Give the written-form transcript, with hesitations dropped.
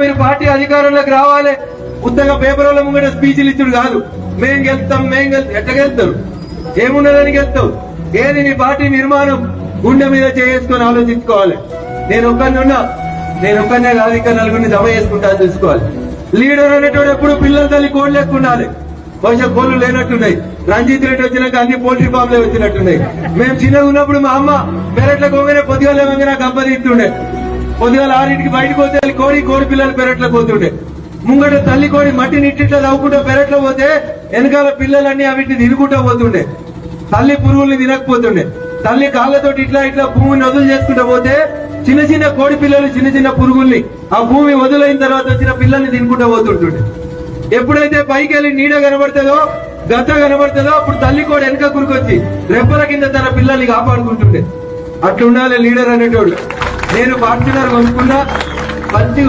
మీరు పార్టీ అధికారంలోకి రావాలి. ఉత్తగా పేపర్ల ముంగట స్పీచ్లు ఇచ్చుడు కాదు. మేం గెలుస్తాం ఎట్లా గెలుతారు? ఏమున్నదని గెలుతావు? ఏది నీ పార్టీ నిర్మాణం? గుండె మీద చేసుకొని ఆలోచించుకోవాలి. నేను ఒక్కనే కాదు, ఇంకా నలుగురిని జమ చేసుకుంటా చూసుకోవాలి. లీడర్ అనేటోడు ఎప్పుడు పిల్లల తల్లి కోళ్ళు లెక్క ఉండాలి. బహుశా కోళ్లు లేనట్టున్నాయి. రంజిత్ రెడ్డి వచ్చినాక అన్ని పోల్ట్రీ ఫామ్లే వచ్చినట్టున్నాయి. మేము చిన్నగా ఉన్నప్పుడు మా అమ్మ పెరట్ల కోగానే పొద్దుగాలే నాకు అబ్బ తీస్తుండే. పొద్దుగాల 6ంటికి బయటకు పోతే కోడి పిల్లలు పెరట్లో పోతుండే. ముంగట తల్లి కోడి మట్టిని ఇట్టిట్లా తవ్వుకుంటూ పెరట్లో పోతే వెనకాల పిల్లలన్నీ అవిటిని తినుకుంటూ పోతుండే. తల్లి పురుగుల్ని తినకపోతుండే. తల్లి కాళ్ళతోటి ఇట్లా భూమిని వదులు చేసుకుంటూ పోతే చిన్న కోడి పిల్లలు చిన్న పురుగుల్ని ఆ భూమి వదులైన తర్వాత వచ్చిన పిల్లల్ని తినుకుంటూ పోతుంటుండే. ఎప్పుడైతే పైకి వెళ్ళి నీడ కనబడుతుందో గద్ద కనబడుతుందో అప్పుడు తల్లి కోడి వెనక కురుకొచ్చి రెప్పల కింద తన పిల్లల్ని కాపాడుకుంటుండే. అట్లుండాలి లీడర్ అనేటోళ్ళు. నేను ఫార్చునర్ కొనుక్కున్నా, మంచిగా